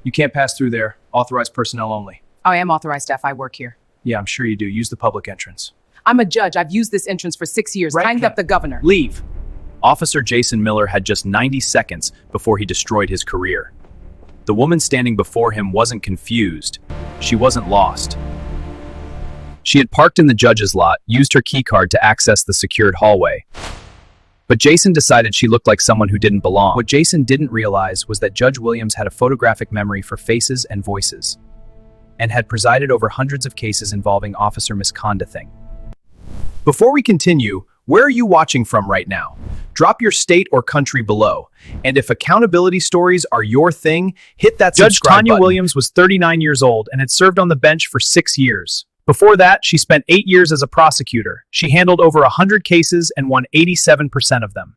You can't pass through there. Authorized personnel only. I am authorized staff. I work here. Yeah, I'm sure you do. Use the public entrance. I'm a judge. I've used this entrance for 6 years. Right. Hanged up the governor. Leave. Officer Jason Miller had just 90 seconds before he destroyed his career. The woman standing before him wasn't confused. She wasn't lost. She had parked in the judge's lot, used her keycard to access the secured hallway. But Jason decided she looked like someone who didn't belong. What Jason didn't realize was that Judge Williams had a photographic memory for faces and voices, and had presided over hundreds of cases involving officer misconduct. Before we continue, where are you watching from right now? Drop your state or country below. And if accountability stories are your thing, hit that subscribe Judge Tanya button. Williams was 39 years old and had served on the bench for 6 years. Before that, she spent 8 years as a prosecutor. She handled over 100 cases and won 87% of them.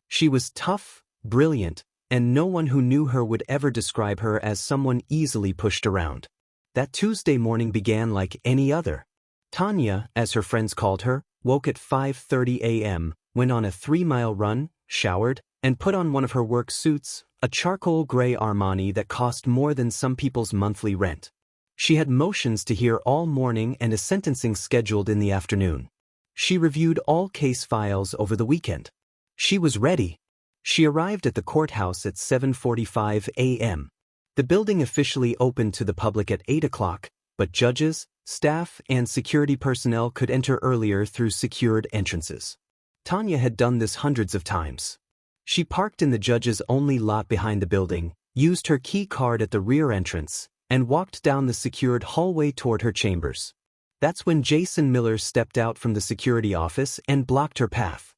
She was tough, brilliant, and no one who knew her would ever describe her as someone easily pushed around. That Tuesday morning began like any other. Tanya, as her friends called her, woke at 5:30 a.m., went on a 3-mile run, showered, and put on one of her work suits, a charcoal gray Armani that cost more than some people's monthly rent. She had motions to hear all morning and a sentencing scheduled in the afternoon. She reviewed all case files over the weekend. She was ready. She arrived at the courthouse at 7:45 a.m. The building officially opened to the public at 8 o'clock, but judges, staff, and security personnel could enter earlier through secured entrances. Tanya had done this hundreds of times. She parked in the judge's only lot behind the building, used her key card at the rear entrance, and walked down the secured hallway toward her chambers. That's when Jason Miller stepped out from the security office and blocked her path.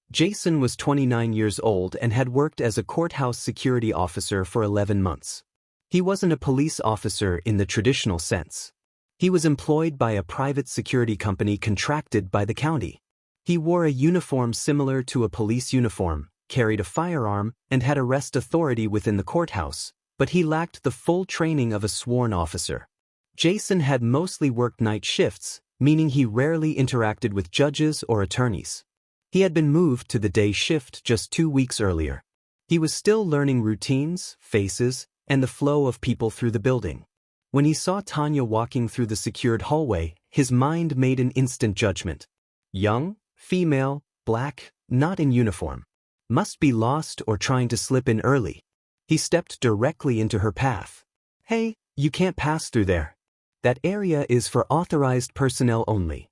Jason was 29 years old and had worked as a courthouse security officer for 11 months. He wasn't a police officer in the traditional sense. He was employed by a private security company contracted by the county. He wore a uniform similar to a police uniform, carried a firearm, and had arrest authority within the courthouse, but he lacked the full training of a sworn officer. Jason had mostly worked night shifts, meaning he rarely interacted with judges or attorneys. He had been moved to the day shift just 2 weeks earlier. He was still learning routines, faces, and the flow of people through the building. When he saw Tanya walking through the secured hallway, his mind made an instant judgment. Young, female, black, not in uniform. Must be lost or trying to slip in early. He stepped directly into her path. "Hey, you can't pass through there. That area is for authorized personnel only."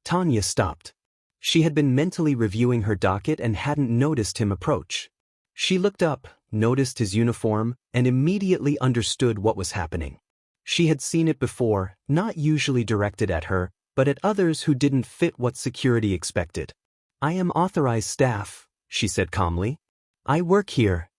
Tanya stopped. She had been mentally reviewing her docket and hadn't noticed him approach. She looked up, noticed his uniform, and immediately understood what was happening. She had seen it before, not usually directed at her, but at others who didn't fit what security expected. "I am authorized staff," she said calmly. "I work here."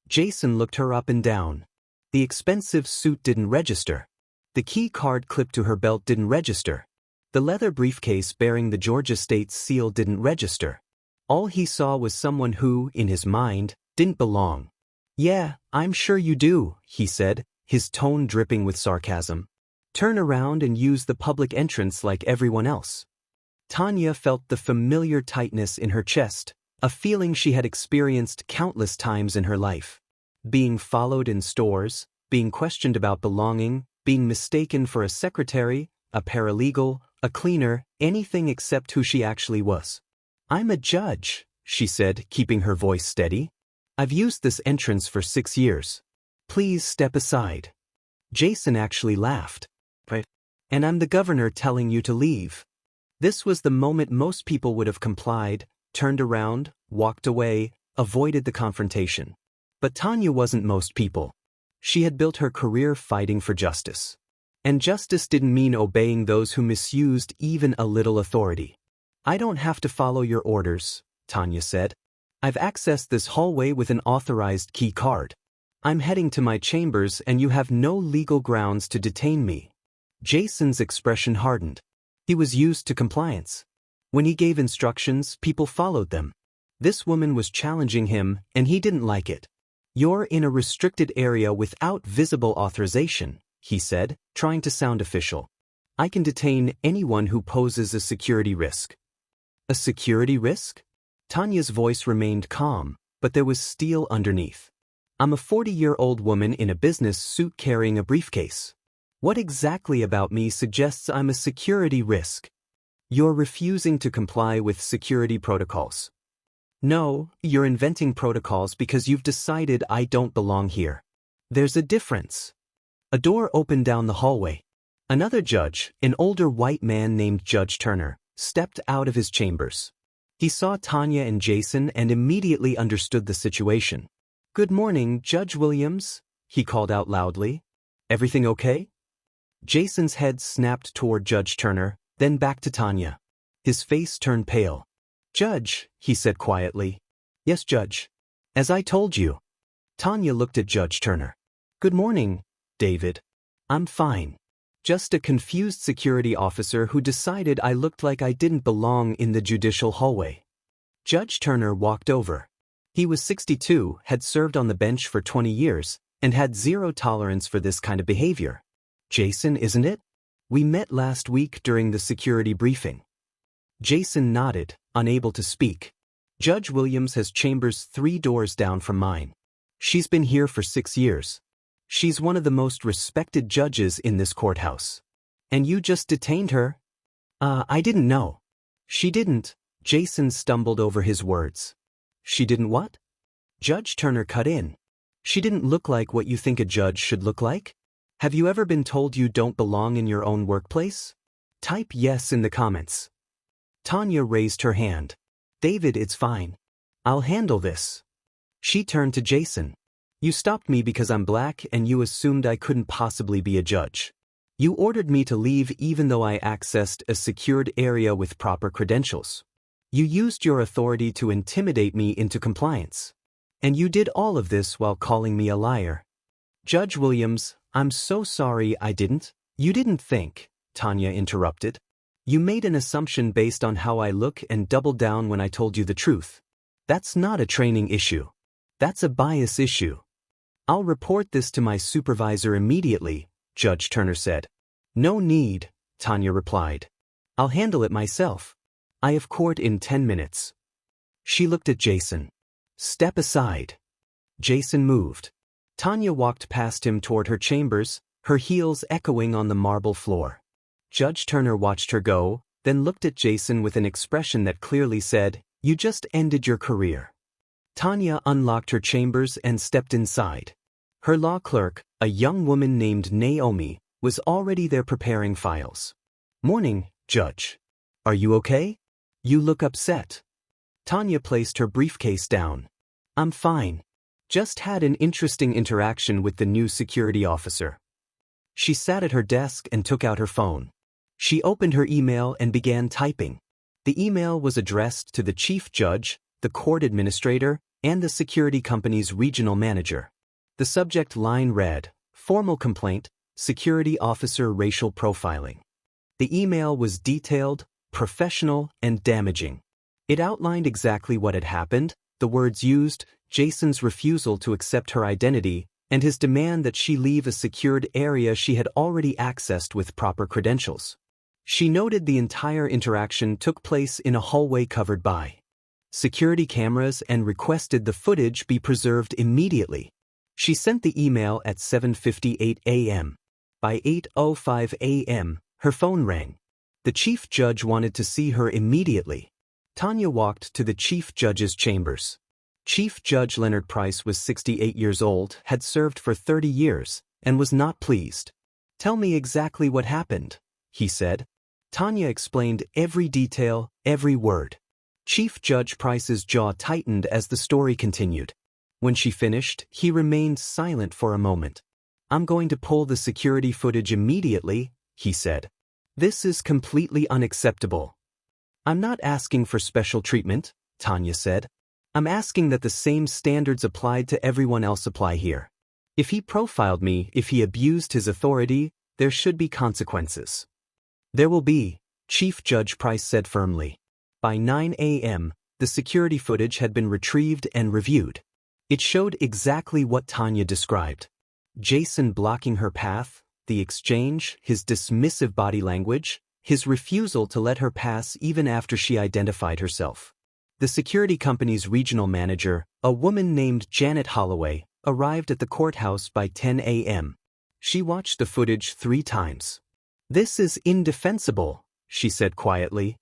Jason looked her up and down. The expensive suit didn't register. The key card clipped to her belt didn't register. The leather briefcase bearing the Georgia State seal didn't register. All he saw was someone who, in his mind, didn't belong. "Yeah, I'm sure you do," he said, his tone dripping with sarcasm. "Turn around and use the public entrance like everyone else." Tanya felt the familiar tightness in her chest, a feeling she had experienced countless times in her life. Being followed in stores, being questioned about belonging, being mistaken for a secretary, a paralegal, a cleaner, anything except who she actually was. "I'm a judge," she said, keeping her voice steady. "I've used this entrance for 6 years. Please step aside." Jason actually laughed. "And I'm the governor telling you to leave." This was the moment most people would have complied, turned around, walked away, avoided the confrontation. But Tanya wasn't most people. She had built her career fighting for justice. And justice didn't mean obeying those who misused even a little authority. "I don't have to follow your orders," Tanya said. "I've accessed this hallway with an authorized key card. I'm heading to my chambers and you have no legal grounds to detain me." Jason's expression hardened. He was used to compliance. When he gave instructions, people followed them. This woman was challenging him, and he didn't like it. "You're in a restricted area without visible authorization," he said, trying to sound official. "I can detain anyone who poses a security risk." "A security risk?" Tanya's voice remained calm, but there was steel underneath. I'm a 40-year-old woman in a business suit carrying a briefcase. What exactly about me suggests I'm a security risk? You're refusing to comply with security protocols. No, you're inventing protocols because you've decided I don't belong here. There's a difference. A door opened down the hallway. Another judge, an older white man named Judge Turner, stepped out of his chambers. He saw Tanya and Jason and immediately understood the situation. "Good morning, Judge Williams," he called out loudly. "Everything okay?" Jason's head snapped toward Judge Turner, then back to Tanya. His face turned pale. "Judge," he said quietly. "Yes, Judge. As I told you." Tanya looked at Judge Turner. "Good morning, David. I'm fine. Just a confused security officer who decided I looked like I didn't belong in the judicial hallway." Judge Turner walked over. He was 62, had served on the bench for 20 years, and had zero tolerance for this kind of behavior. "Jason, isn't it? We met last week during the security briefing." Jason nodded, unable to speak. "Judge Williams has chambers 3 doors down from mine. She's been here for 6 years. She's one of the most respected judges in this courthouse. And you just detained her?" I didn't know." "She didn't." Jason stumbled over his words. "She didn't what?" Judge Turner cut in. "She didn't look like what you think a judge should look like? Have you ever been told you don't belong in your own workplace? Type yes in the comments." Tanya raised her hand. "David, it's fine. I'll handle this." She turned to Jason. "You stopped me because I'm black and you assumed I couldn't possibly be a judge. You ordered me to leave even though I accessed a secured area with proper credentials. You used your authority to intimidate me into compliance. And you did all of this while calling me a liar." "Judge Williams, I'm so sorry I didn't." "You didn't think," Tanya interrupted. "You made an assumption based on how I look and doubled down when I told you the truth. That's not a training issue. That's a bias issue." "I'll report this to my supervisor immediately," Judge Turner said. "No need," Tanya replied. "I'll handle it myself. I have court in 10 minutes. She looked at Jason. "Step aside." Jason moved. Tanya walked past him toward her chambers, her heels echoing on the marble floor. Judge Turner watched her go, then looked at Jason with an expression that clearly said, "You just ended your career." Tanya unlocked her chambers and stepped inside. Her law clerk, a young woman named Naomi, was already there preparing files. "Morning, Judge. Are you okay? You look upset." Tanya placed her briefcase down. "I'm fine. Just had an interesting interaction with the new security officer." She sat at her desk and took out her phone. She opened her email and began typing. The email was addressed to the chief judge, the court administrator, and the security company's regional manager. The subject line read, "Formal complaint, security officer racial profiling." The email was detailed, professional, and damaging. It outlined exactly what had happened, the words used, Jason's refusal to accept her identity, and his demand that she leave a secured area she had already accessed with proper credentials. She noted the entire interaction took place in a hallway covered by security cameras and requested the footage be preserved immediately. She sent the email at 7:58 a.m. By 8:05 a.m., her phone rang. The chief judge wanted to see her immediately. Tanya walked to the chief judge's chambers. Chief Judge Leonard Price was 68 years old, had served for 30 years, and was not pleased. "Tell me exactly what happened," he said. Tanya explained every detail, every word. Chief Judge Price's jaw tightened as the story continued. When she finished, he remained silent for a moment. "I'm going to pull the security footage immediately," he said. "This is completely unacceptable." "I'm not asking for special treatment," Tanya said. "I'm asking that the same standards applied to everyone else apply here. If he profiled me, if he abused his authority, there should be consequences." "There will be," Chief Judge Price said firmly. By 9 a.m., the security footage had been retrieved and reviewed. It showed exactly what Tanya described. Jason blocking her path, the exchange, his dismissive body language, his refusal to let her pass even after she identified herself. The security company's regional manager, a woman named Janet Holloway, arrived at the courthouse by 10 a.m. She watched the footage 3 times. "This is indefensible," she said quietly.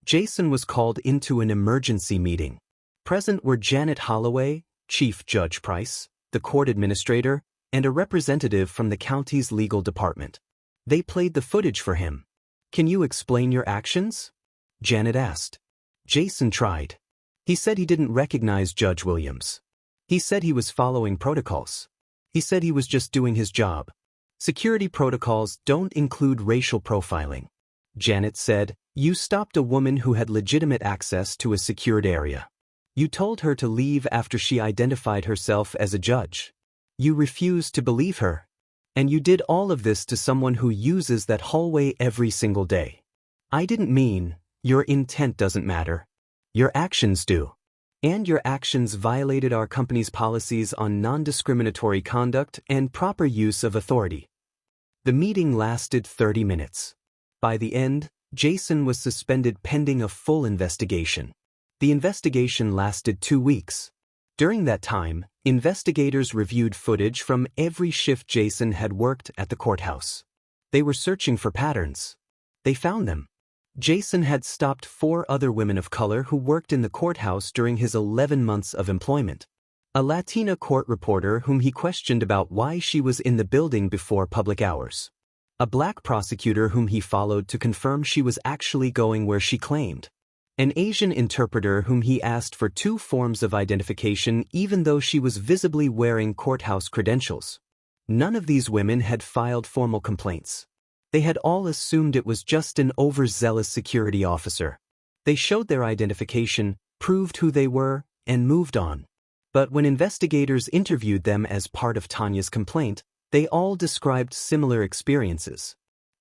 Jason was called into an emergency meeting. Present were Janet Holloway, Chief Judge Price, the court administrator, and a representative from the county's legal department. They played the footage for him. "Can you explain your actions?" Janet asked. Jason tried. He said he didn't recognize Judge Williams. He said he was following protocols. He said he was just doing his job. Security protocols don't include racial profiling. Janet said, "You stopped a woman who had legitimate access to a secured area. You told her to leave after she identified herself as a judge. You refused to believe her. And you did all of this to someone who uses that hallway every single day. I didn't mean, your intent doesn't matter. Your actions do. And your actions violated our company's policies on non-discriminatory conduct and proper use of authority." The meeting lasted 30 minutes. By the end, Jason was suspended pending a full investigation. The investigation lasted 2 weeks. During that time, investigators reviewed footage from every shift Jason had worked at the courthouse. They were searching for patterns. They found them. Jason had stopped 4 other women of color who worked in the courthouse during his 11 months of employment. A Latina court reporter whom he questioned about why she was in the building before public hours. A black prosecutor whom he followed to confirm she was actually going where she claimed. An Asian interpreter whom he asked for 2 forms of identification even though she was visibly wearing courthouse credentials. None of these women had filed formal complaints. They had all assumed it was just an overzealous security officer. They showed their identification, proved who they were, and moved on. But when investigators interviewed them as part of Tanya's complaint, they all described similar experiences.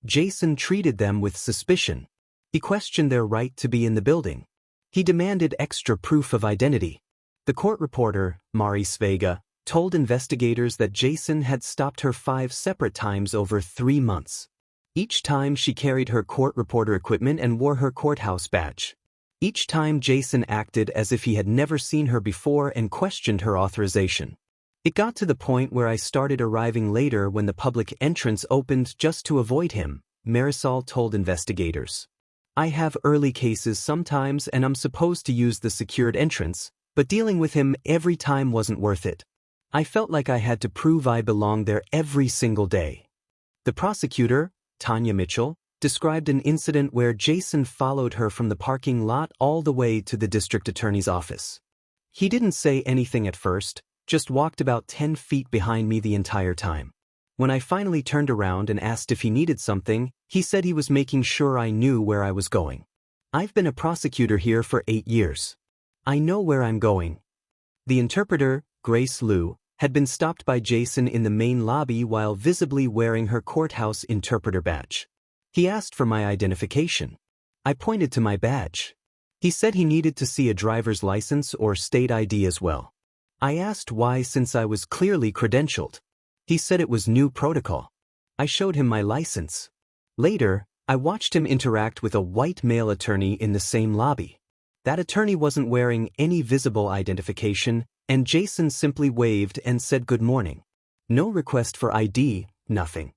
Jason treated them with suspicion. He questioned their right to be in the building. He demanded extra proof of identity. The court reporter, Mari Svega, told investigators that Jason had stopped her 5 separate times over 3 months. Each time she carried her court reporter equipment and wore her courthouse badge. Each time Jason acted as if he had never seen her before and questioned her authorization. It got to the point where I started arriving later when the public entrance opened just to avoid him, Marisol told investigators. "I have early cases sometimes and I'm supposed to use the secured entrance, but dealing with him every time wasn't worth it. I felt like I had to prove I belonged there every single day." The prosecutor, Tanya Mitchell, described an incident where Jason followed her from the parking lot all the way to the district attorney's office. "He didn't say anything at first, just walked about 10 feet behind me the entire time. When I finally turned around and asked if he needed something, he said he was making sure I knew where I was going. I've been a prosecutor here for 8 years. I know where I'm going." The interpreter, Grace Liu, had been stopped by Jason in the main lobby while visibly wearing her courthouse interpreter badge. He asked for my identification. I pointed to my badge. He said he needed to see a driver's license or state ID as well. I asked why since I was clearly credentialed. He said it was new protocol. I showed him my license. Later, I watched him interact with a white male attorney in the same lobby. That attorney wasn't wearing any visible identification, and Jason simply waved and said good morning. No request for ID, nothing.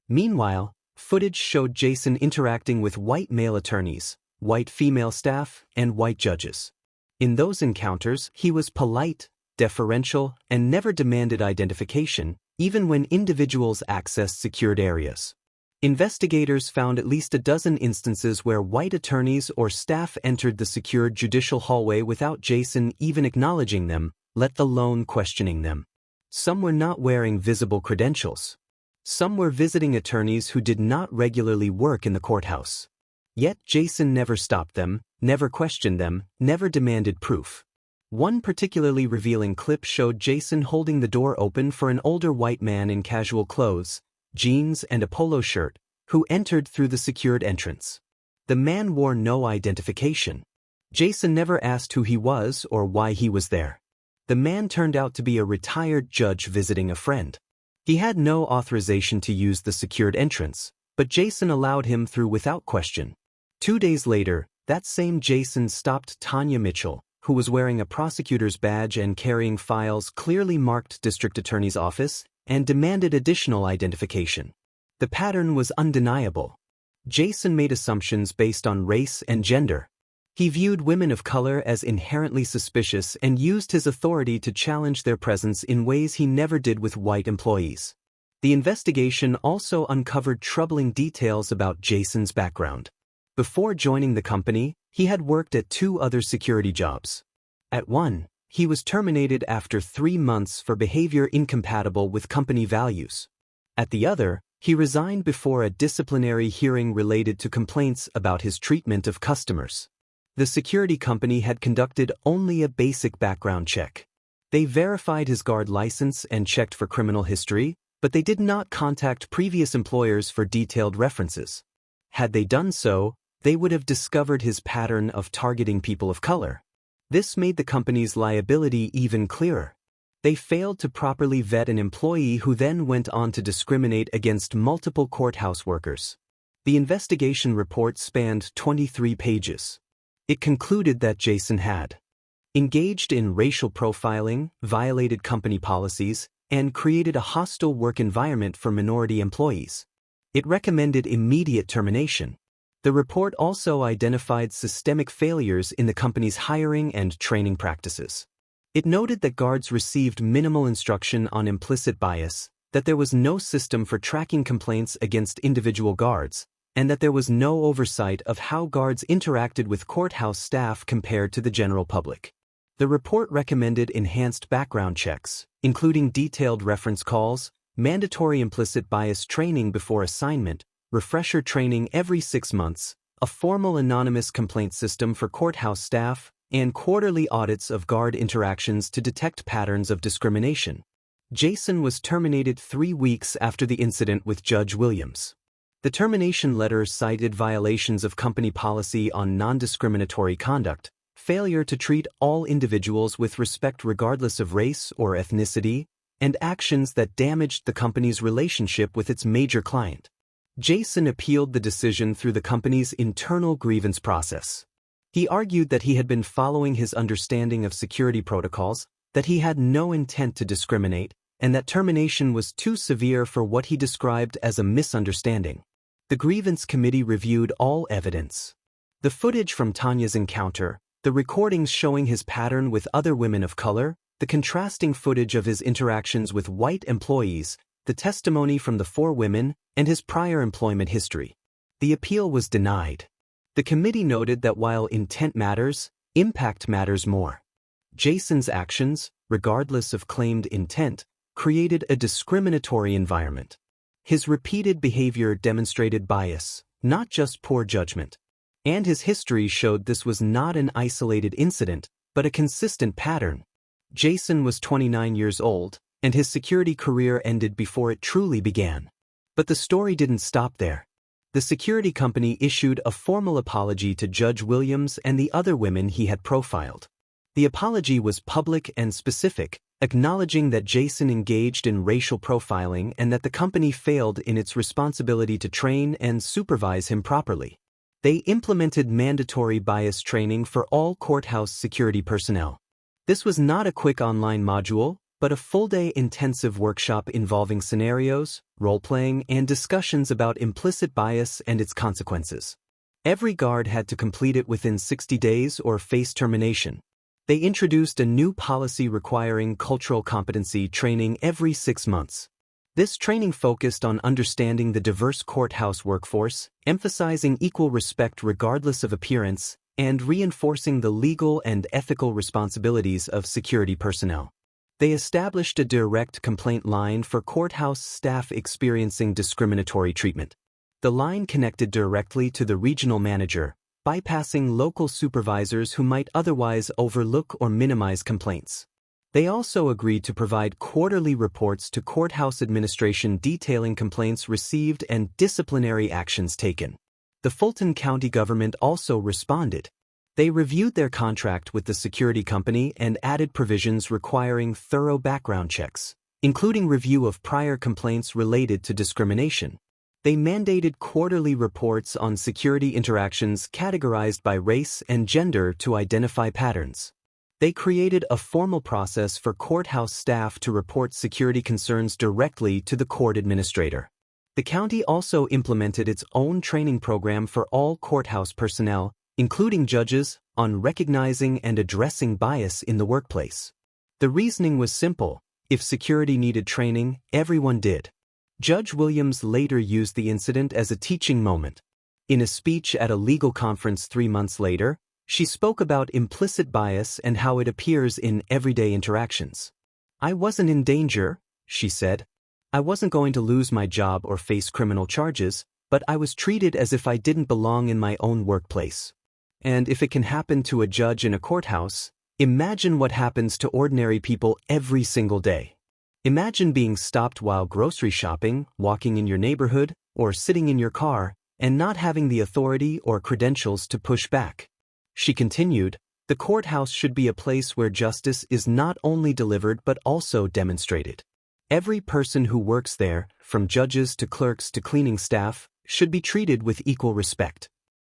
Meanwhile, footage showed Jason interacting with white male attorneys, white female staff, and white judges. In those encounters, he was polite, deferential, and never demanded identification, even when individuals accessed secured areas. Investigators found at least a dozen instances where white attorneys or staff entered the secured judicial hallway without Jason even acknowledging them, let alone questioning them. Some were not wearing visible credentials. Some were visiting attorneys who did not regularly work in the courthouse. Yet Jason never stopped them, never questioned them, never demanded proof. One particularly revealing clip showed Jason holding the door open for an older white man in casual clothes, jeans and a polo shirt, who entered through the secured entrance. The man wore no identification. Jason never asked who he was or why he was there. The man turned out to be a retired judge visiting a friend. He had no authorization to use the secured entrance, but Jason allowed him through without question. 2 days later, that same Jason stopped Tanya Mitchell, who was wearing a prosecutor's badge and carrying files clearly marked district attorney's office, and demanded additional identification. The pattern was undeniable. Jason made assumptions based on race and gender. He viewed women of color as inherently suspicious and used his authority to challenge their presence in ways he never did with white employees. The investigation also uncovered troubling details about Jason's background. Before joining the company, he had worked at 2 other security jobs. At one, he was terminated after 3 months for behavior incompatible with company values. At the other, he resigned before a disciplinary hearing related to complaints about his treatment of customers. The security company had conducted only a basic background check. They verified his guard license and checked for criminal history, but they did not contact previous employers for detailed references. Had they done so, they would have discovered his pattern of targeting people of color. This made the company's liability even clearer. They failed to properly vet an employee who then went on to discriminate against multiple courthouse workers. The investigation report spanned 23 pages. It concluded that Jason had engaged in racial profiling, violated company policies, and created a hostile work environment for minority employees. It recommended immediate termination. The report also identified systemic failures in the company's hiring and training practices. It noted that guards received minimal instruction on implicit bias, that there was no system for tracking complaints against individual guards, and that there was no oversight of how guards interacted with courthouse staff compared to the general public. The report recommended enhanced background checks, including detailed reference calls, mandatory implicit bias training before assignment, refresher training every 6 months, a formal anonymous complaint system for courthouse staff, and quarterly audits of guard interactions to detect patterns of discrimination. Jason was terminated 3 weeks after the incident with Judge Williams. The termination letter cited violations of company policy on non-discriminatory conduct, failure to treat all individuals with respect regardless of race or ethnicity, and actions that damaged the company's relationship with its major client. Jason appealed the decision through the company's internal grievance process. He argued that he had been following his understanding of security protocols, that he had no intent to discriminate, and that termination was too severe for what he described as a misunderstanding. The grievance committee reviewed all evidence. The footage from Tanya's encounter, the recordings showing his pattern with other women of color, the contrasting footage of his interactions with white employees, the testimony from the 4 women, and his prior employment history. The appeal was denied. The committee noted that while intent matters, impact matters more. Jason's actions, regardless of claimed intent, created a discriminatory environment. His repeated behavior demonstrated bias, not just poor judgment. And his history showed this was not an isolated incident, but a consistent pattern. Jason was 29 years old, and his security career ended before it truly began. But the story didn't stop there. The security company issued a formal apology to Judge Williams and the other women he had profiled. The apology was public and specific, acknowledging that Jason engaged in racial profiling and that the company failed in its responsibility to train and supervise him properly. They implemented mandatory bias training for all courthouse security personnel. This was not a quick online module, but a full-day intensive workshop involving scenarios, role-playing, and discussions about implicit bias and its consequences. Every guard had to complete it within 60 days or face termination. They introduced a new policy requiring cultural competency training every 6 months. This training focused on understanding the diverse courthouse workforce, emphasizing equal respect regardless of appearance, and reinforcing the legal and ethical responsibilities of security personnel. They established a direct complaint line for courthouse staff experiencing discriminatory treatment. The line connected directly to the regional manager, bypassing local supervisors who might otherwise overlook or minimize complaints. They also agreed to provide quarterly reports to courthouse administration detailing complaints received and disciplinary actions taken. The Fulton County government also responded. They reviewed their contract with the security company and added provisions requiring thorough background checks, including review of prior complaints related to discrimination. They mandated quarterly reports on security interactions categorized by race and gender to identify patterns. They created a formal process for courthouse staff to report security concerns directly to the court administrator. The county also implemented its own training program for all courthouse personnel, including judges, on recognizing and addressing bias in the workplace. The reasoning was simple: if security needed training, everyone did. Judge Williams later used the incident as a teaching moment. In a speech at a legal conference 3 months later, she spoke about implicit bias and how it appears in everyday interactions. "I wasn't in danger," she said. "I wasn't going to lose my job or face criminal charges, but I was treated as if I didn't belong in my own workplace. And if it can happen to a judge in a courthouse, imagine what happens to ordinary people every single day. Imagine being stopped while grocery shopping, walking in your neighborhood, or sitting in your car, and not having the authority or credentials to push back." She continued, "The courthouse should be a place where justice is not only delivered but also demonstrated. Every person who works there, from judges to clerks to cleaning staff, should be treated with equal respect.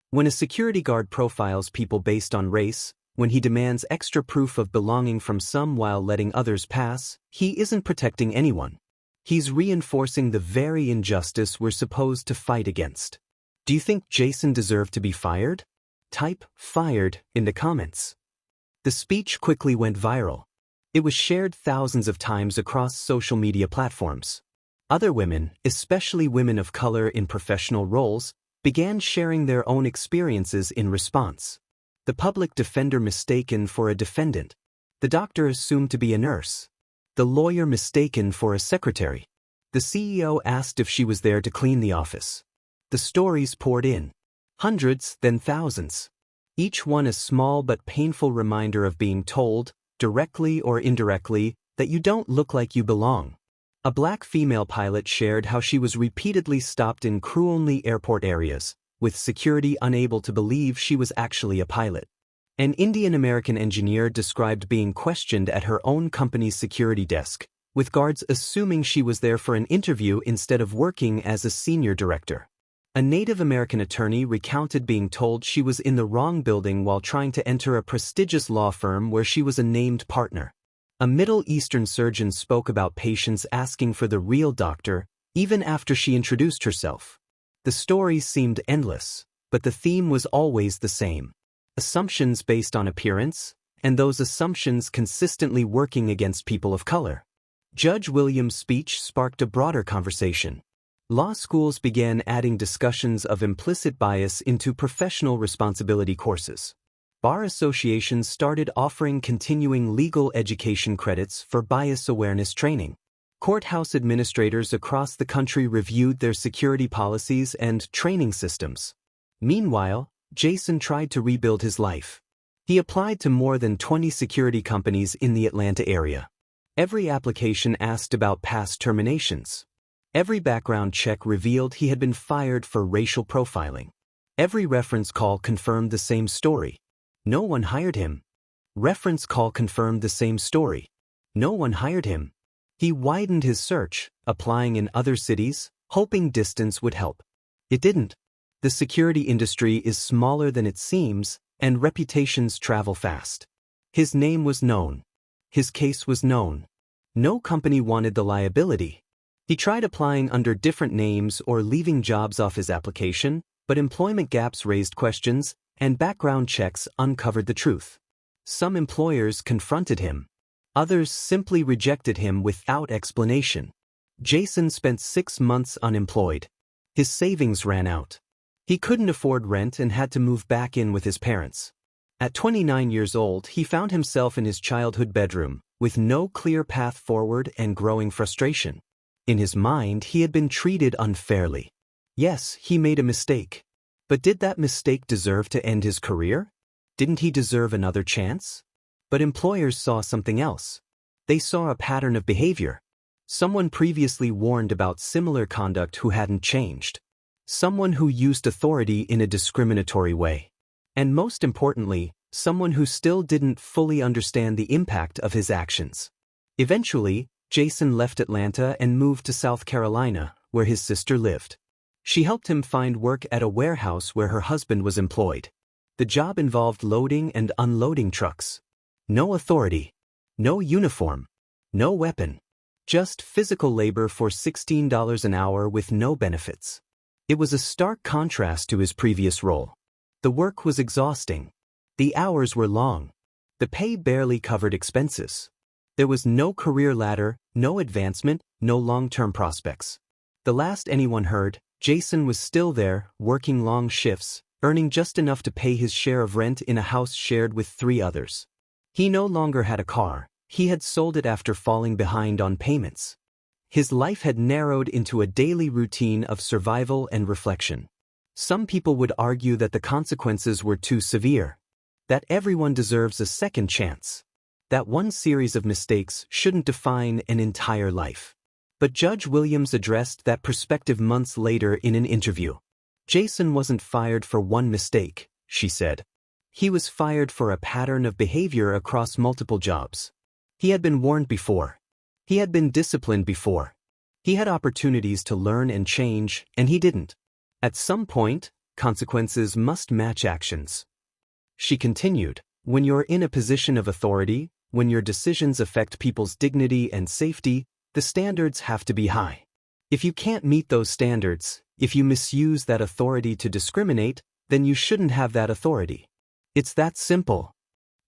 When a security guard profiles people based on race, when he demands extra proof of belonging from some while letting others pass, he isn't protecting anyone. He's reinforcing the very injustice we're supposed to fight against." Do you think Jason deserved to be fired? Type "fired" in the comments. The speech quickly went viral. It was shared thousands of times across social media platforms. Other women, especially women of color in professional roles, began sharing their own experiences in response. The public defender mistaken for a defendant. The doctor assumed to be a nurse. The lawyer mistaken for a secretary. The CEO asked if she was there to clean the office. The stories poured in. Hundreds, then thousands. Each one a small but painful reminder of being told, directly or indirectly, that you don't look like you belong. A black female pilot shared how she was repeatedly stopped in Crewonly airport areas, with security unable to believe she was actually a pilot. An Indian-American engineer described being questioned at her own company's security desk, with guards assuming she was there for an interview instead of working as a senior director. A Native American attorney recounted being told she was in the wrong building while trying to enter a prestigious law firm where she was a named partner. A Middle Eastern surgeon spoke about patients asking for the real doctor, even after she introduced herself. The stories seemed endless, but the theme was always the same: assumptions based on appearance, and those assumptions consistently working against people of color. Judge Williams' speech sparked a broader conversation. Law schools began adding discussions of implicit bias into professional responsibility courses. Bar associations started offering continuing legal education credits for bias awareness training. Courthouse administrators across the country reviewed their security policies and training systems. Meanwhile, Jason tried to rebuild his life. He applied to more than 20 security companies in the Atlanta area. Every application asked about past terminations. Every background check revealed he had been fired for racial profiling. Every reference call confirmed the same story. No one hired him. Reference call confirmed the same story. No one hired him. He widened his search, applying in other cities, hoping distance would help. It didn't. The security industry is smaller than it seems, and reputations travel fast. His name was known. His case was known. No company wanted the liability. He tried applying under different names or leaving jobs off his application, but employment gaps raised questions, and background checks uncovered the truth. Some employers confronted him. Others simply rejected him without explanation. Jason spent 6 months unemployed. His savings ran out. He couldn't afford rent and had to move back in with his parents. At 29 years old, he found himself in his childhood bedroom, with no clear path forward and growing frustration. In his mind, he had been treated unfairly. Yes, he made a mistake. But did that mistake deserve to end his career? Didn't he deserve another chance? But employers saw something else. They saw a pattern of behavior. Someone previously warned about similar conduct who hadn't changed. Someone who used authority in a discriminatory way. And most importantly, someone who still didn't fully understand the impact of his actions. Eventually, Jason left Atlanta and moved to South Carolina, where his sister lived. She helped him find work at a warehouse where her husband was employed. The job involved loading and unloading trucks. No authority. No uniform. No weapon. Just physical labor for $16 an hour with no benefits. It was a stark contrast to his previous role. The work was exhausting. The hours were long. The pay barely covered expenses. There was no career ladder, no advancement, no long-term prospects. The last anyone heard, Jason was still there, working long shifts, earning just enough to pay his share of rent in a house shared with 3 others. He no longer had a car. He had sold it after falling behind on payments. His life had narrowed into a daily routine of survival and reflection. Some people would argue that the consequences were too severe, that everyone deserves a second chance, that one series of mistakes shouldn't define an entire life. But Judge Williams addressed that perspective months later in an interview. Jason wasn't fired for one mistake, she said. He was fired for a pattern of behavior across multiple jobs. He had been warned before. He had been disciplined before. He had opportunities to learn and change, and he didn't. At some point, consequences must match actions. She continued, when you're in a position of authority, when your decisions affect people's dignity and safety, the standards have to be high. If you can't meet those standards, if you misuse that authority to discriminate, then you shouldn't have that authority. It's that simple.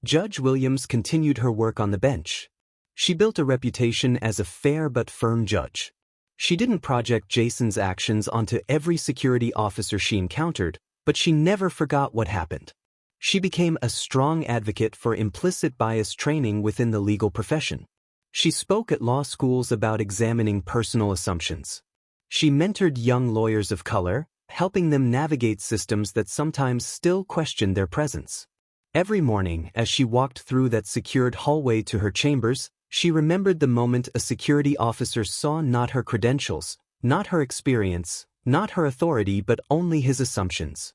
Judge Williams continued her work on the bench. She built a reputation as a fair but firm judge. She didn't project Jason's actions onto every security officer she encountered, but she never forgot what happened. She became a strong advocate for implicit bias training within the legal profession. She spoke at law schools about examining personal assumptions. She mentored young lawyers of color, helping them navigate systems that sometimes still questioned their presence. Every morning, as she walked through that secured hallway to her chambers, she remembered the moment a security officer saw not her credentials, not her experience, not her authority, but only his assumptions.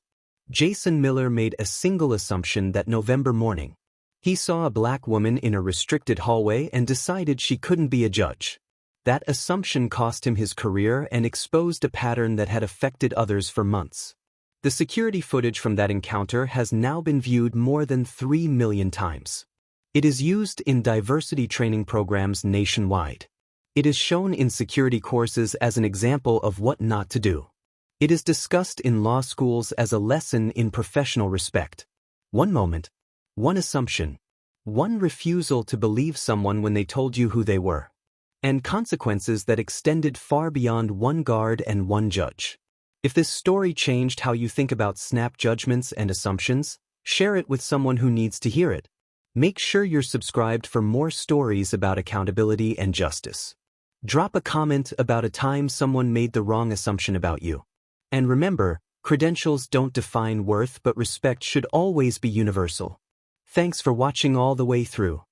Jason Miller made a single assumption that November morning. He saw a black woman in a restricted hallway and decided she couldn't be a judge. That assumption cost him his career and exposed a pattern that had affected others for months. The security footage from that encounter has now been viewed more than 3 million times. It is used in diversity training programs nationwide. It is shown in security courses as an example of what not to do. It is discussed in law schools as a lesson in professional respect. One moment, one assumption, one refusal to believe someone when they told you who they were, and consequences that extended far beyond one guard and one judge. If this story changed how you think about snap judgments and assumptions, share it with someone who needs to hear it. Make sure you're subscribed for more stories about accountability and justice. Drop a comment about a time someone made the wrong assumption about you. And remember, credentials don't define worth, but respect should always be universal. Thanks for watching all the way through.